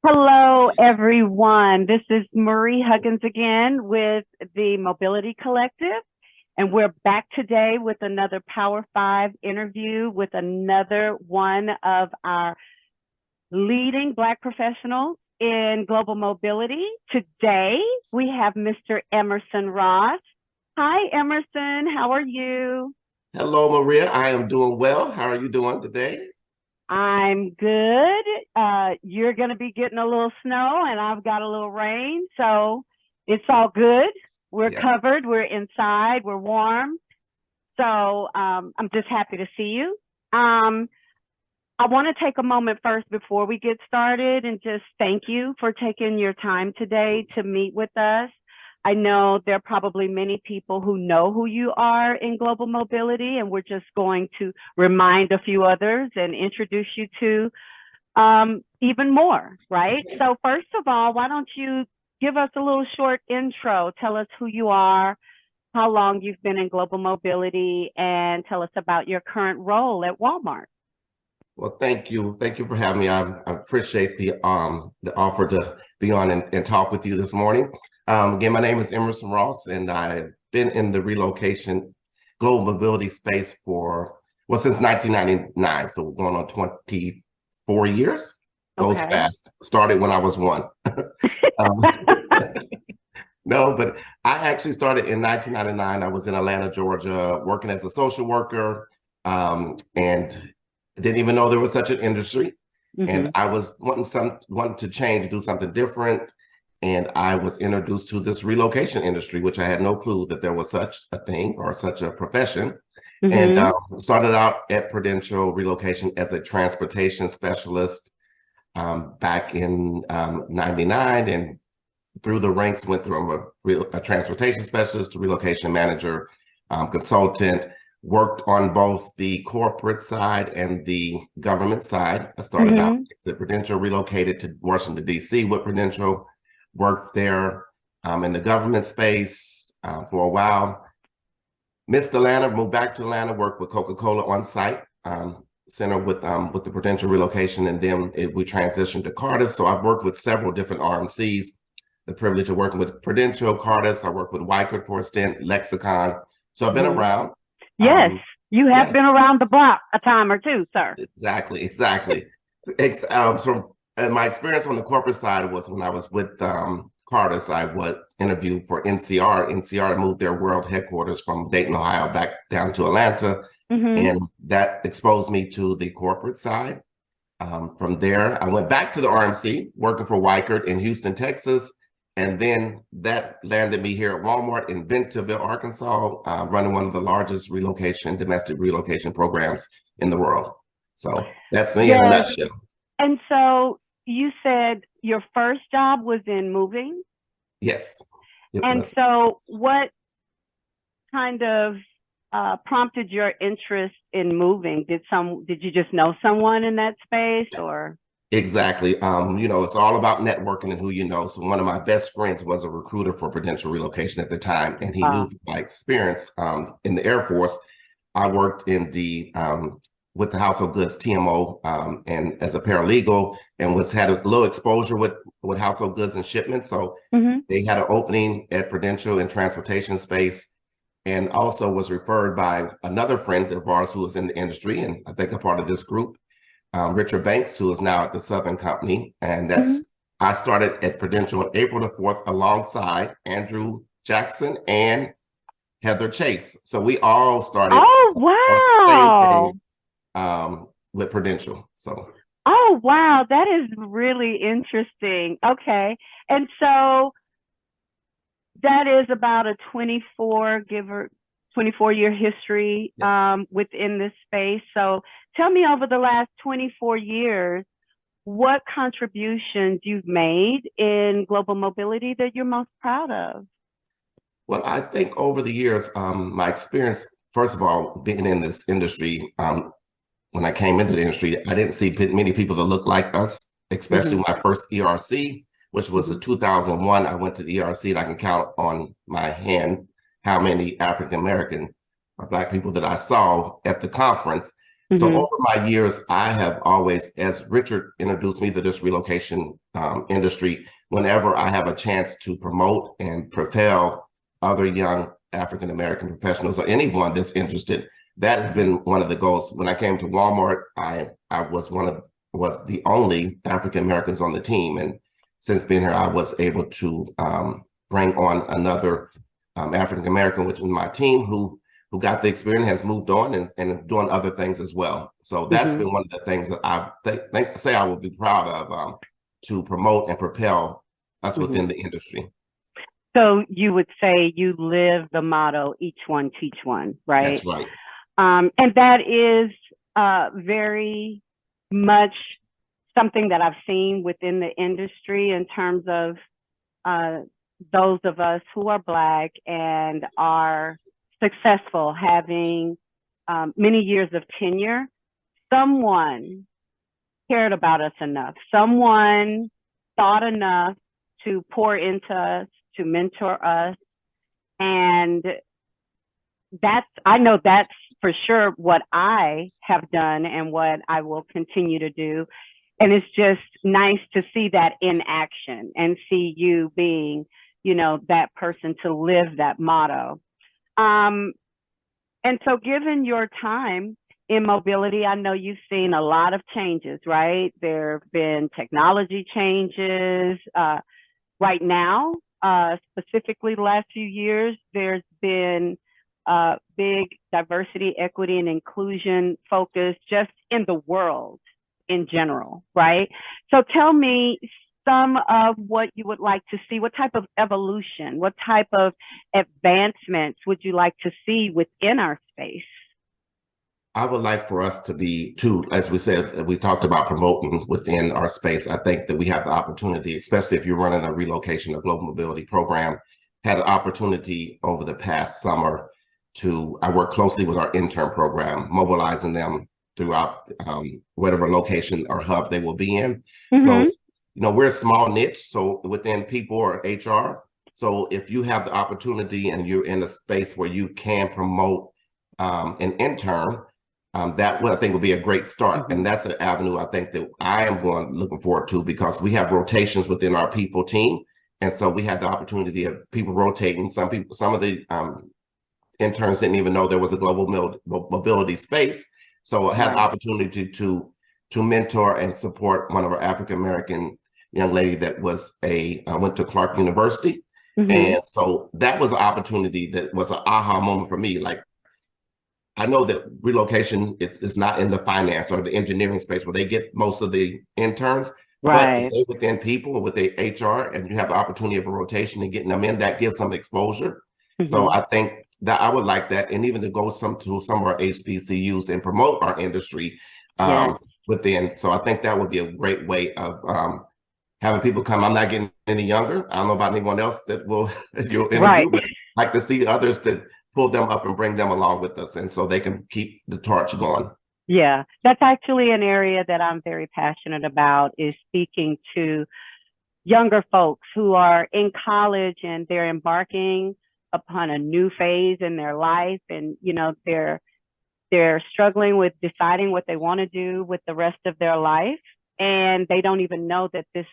Hello, everyone. This is Marie Huggins again with the Mobility Collective, and we're back today with another Power Five interview with another one of our leading Black professionals in global mobility. Today, we have Mr. Emerson Ross. Hi, Emerson. How are you? Hello, Maria. I am doing well. How are you doing today? I'm good. You're going to be getting a little snow, and I've got a little rain. So it's all good. We're Yes. covered. We're inside. We're warm. So I'm just happy to see you. Um, I want to take a moment first before we get started and just thank you for taking your time today to meet with us. I know there are probably many people who know who you are in global mobility, and we're just going to remind a few others and introduce you to even more, right? So, first of all, why don't you give us a little short intro? Tell us who you are, how long you've been in global mobility, and tell us about your current role at Walmart. Well, thank you. Thank you for having me. I appreciate the offer to be on and talk with you this morning. Again, my name is Emerson Ross, and I've been in the relocation global mobility space for, well, since 1999. So we're going on 24 years. Goes Okay. fast. Started when I was one. Um, no, but I actually started in 1999. I was in Atlanta, Georgia, working as a social worker, and didn't even know there was such an industry. And Hmm. I was wanting to change, do something different. And I was introduced to this relocation industry, which I had no clue that there was such a thing or such a profession. And Hmm. started out at Prudential Relocation as a transportation specialist back in 99, and through the ranks went from a transportation specialist to relocation manager, consultant, worked on both the corporate side and the government side. I started out Hmm. at Prudential, relocated to Washington, D.C. with Prudential, worked there in the government space for a while. Missed Atlanta, moved back to Atlanta, worked with Coca-Cola on site, center with the Prudential relocation, and then we transitioned to Cartus. So I've worked with several different RMCs. The privilege of working with Prudential, Cartus. I worked with Wyckoff for a stint, Lexicon. So I've been Hmm. around. Yes, you have Yes, been around the block a time or two, sir. exactly. So my experience on the corporate side was when I was with Cartus. I would interview for NCR. NCR moved their world headquarters from Dayton, Ohio, back down to Atlanta, Hmm. and that exposed me to the corporate side. From there, I went back to the RMC, working for Weichert in Houston, Texas. And then that landed me here at Walmart in Bentonville, Arkansas, running one of the largest domestic relocation programs in the world. So that's me in a Yes. nutshell. And so you said your first job was in moving. Yes, it And was. so what kind of prompted your interest in moving? Did you just know someone in that space or? Exactly. It's all about networking and who you know. So one of my best friends was a recruiter for Prudential Relocation at the time, and he knew Uh, from my experience in the Air Force. I worked in the with the household goods TMO and as a paralegal, and was had a little exposure with household goods and shipments. So mhm. they had an opening at Prudential in transportation space, and also was referred by another friend of ours who was in the industry, and I think a part of this group, Richard Banks, who is now at the Southern Company. And Mhm. I started at Prudential on April the 4th alongside Andrew Jackson and Heather Chase. So we all started Oh, on the same day wow. with Prudential. So Oh, wow. That is really interesting. Okay. And so that is about a 24-year history yes. within this space. So tell me, over the last 24 years, what contributions you've made in global mobility that you're most proud of? Well, I think over the years, my experience, first of all, being in this industry, when I came into the industry, I didn't see many people that look like us, especially Hmm. my first ERC, which was in Hmm. 2001. I went to the ERC, and I can count on my hand how many African American or Black people that I saw at the conference. So Mm-hmm. over my years, I have always, as Richard introduced me to this relocation industry, whenever I have a chance to promote and propel other young African-American professionals or anyone that's interested, that has been one of the goals. When I came to Walmart, I was one of the only African-Americans on the team. And since being here, I was able to bring on another African-American, which was my team, who got the experience, has moved on and doing other things as well. So that's been one of the things that I say I would be proud of, to promote and propel us within the industry. So you would say you live the motto, each one teach one, right? That's right. And that is very much something that I've seen within the industry in terms of those of us who are Black and are successful, having many years of tenure. Someone cared about us enough. Someone thought enough to pour into us, to mentor us. And I know that's for sure what I have done and what I will continue to do. And it's just nice to see that in action and see you being, that person to live that motto. And so given your time in mobility, I know you've seen a lot of changes, right? There have been technology changes. Right now, specifically the last few years, there's been big diversity, equity, and inclusion focus just in the world in general, right? So tell me some of what you would like to see. What type of evolution, what type of advancements would you like to see within our space? I would like for us to be, as we said, we talked about promoting within our space. I think that we have the opportunity, especially if you're running a relocation or global mobility program, had an opportunity over the past summer I work closely with our intern program, mobilizing them throughout whatever location or hub they will be in. So, we're a small niche, so within people or HR. So if you have the opportunity and you're in a space where you can promote an intern, that I think will be a great start. And that's an avenue I think that I am looking forward to, because we have rotations within our people team. And so we had the opportunity of people rotating. Some of the interns didn't even know there was a global mobility space. So I had the opportunity to mentor and support one of our African-American young lady that went to Clark University. And so that was an opportunity that was an aha moment for me. Like, I know that relocation is not in the finance or the engineering space where they get most of the interns, but if they within people with the HR and you have the opportunity of a rotation and getting them in, that gives some exposure. So I think that I would like that, and even to go to some of our HBCUs and promote our industry within. So I think that would be a great way of having people come. I'm not getting any younger. I don't know about anyone else that you'll interview, but I'd like to see others to pull them up and bring them along with us, and so they can keep the torch going. Yeah, that's actually an area that I'm very passionate about, is speaking to younger folks who are in college and they're embarking upon a new phase in their life, and they're struggling with deciding what they want to do with the rest of their life, and they don't even know that this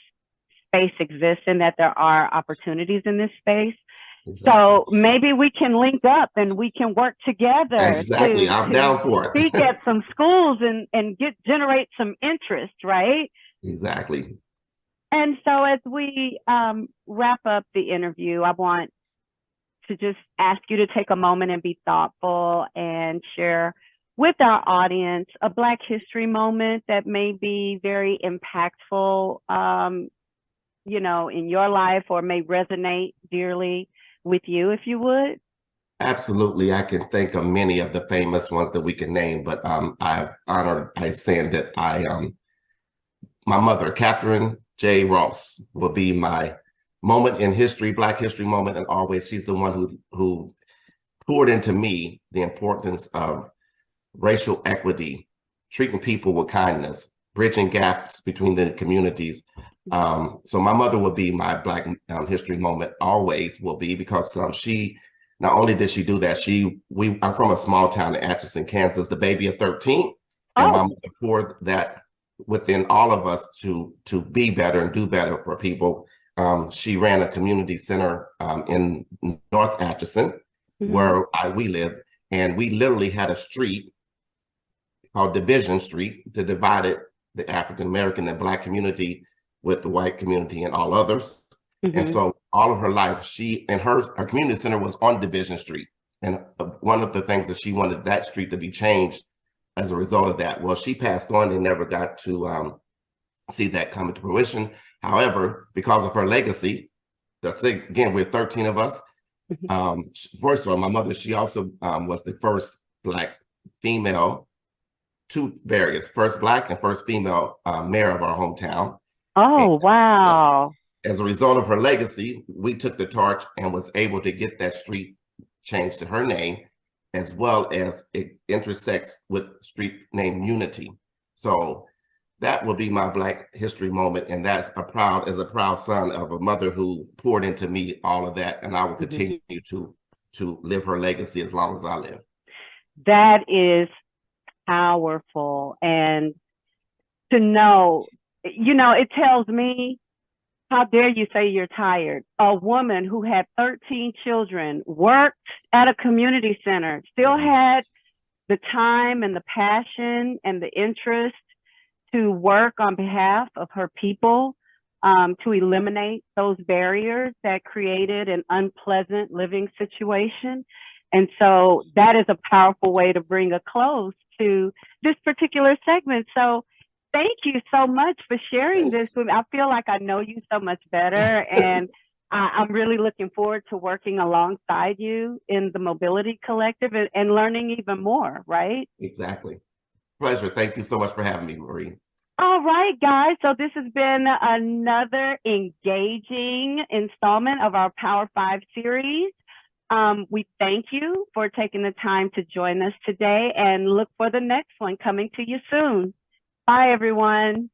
space exists and that there are opportunities in this space. Exactly. So maybe we can link up and we can work together. Exactly. I'm down for it. Speak at some schools and generate some interest, right? Exactly. And so as we wrap up the interview, I want to just ask you to take a moment and be thoughtful and share with our audience a Black history moment that may be very impactful, in your life, or may resonate dearly with you, if you would. Absolutely. I can think of many of the famous ones that we can name, but I've honored by saying that my mother, Catherine J. Ross, will be my moment in history, Black history moment, and always she's the one who poured into me the importance of racial equity, treating people with kindness, bridging gaps between the communities. So my mother will be my Black history moment, always will be, because she, not only did she do that, I'm from a small town in Atchison, Kansas, the baby of 13. and my Oh, mother poured that within all of us to be better and do better for people. She ran a community center in North Atchison, mhm. where we live, and we literally had a street called Division Street to divide it, the African American and Black community with the white community and all others. And Mhm. so all of her life, she and her community center was on Division Street. And one of the things that she wanted that street to be changed as a result of that. Well, she passed on and never got to see that come into fruition. However, because of her legacy, that's it, again, we're 13 of us. Mhm. First of all, my mother, she also was the first Black female, two barriers, first Black and first female mayor of our hometown. And Oh, wow. as a result of her legacy, we took the torch and was able to get that street changed to her name, as well as it intersects with street name Unity. So that will be my Black history moment. And that's a proud son of a mother who poured into me all of that. And I will Mhm. continue to live her legacy as long as I live. That is powerful. And to know, it tells me, how dare you say you're tired? A woman who had 13 children, worked at a community center, still had the time and the passion and the interest to work on behalf of her people, to eliminate those barriers that created an unpleasant living situation. And so that is a powerful way to bring a close to this particular segment. So thank you so much for sharing this with me. I feel like I know you so much better, and I'm really looking forward to working alongside you in the Mobility Collective and learning even more, right? Exactly. Pleasure. Thank you so much for having me, Marie. All right, guys. So this has been another engaging installment of our Power 5 series. We thank you for taking the time to join us today and look for the next one coming to you soon. Bye, everyone.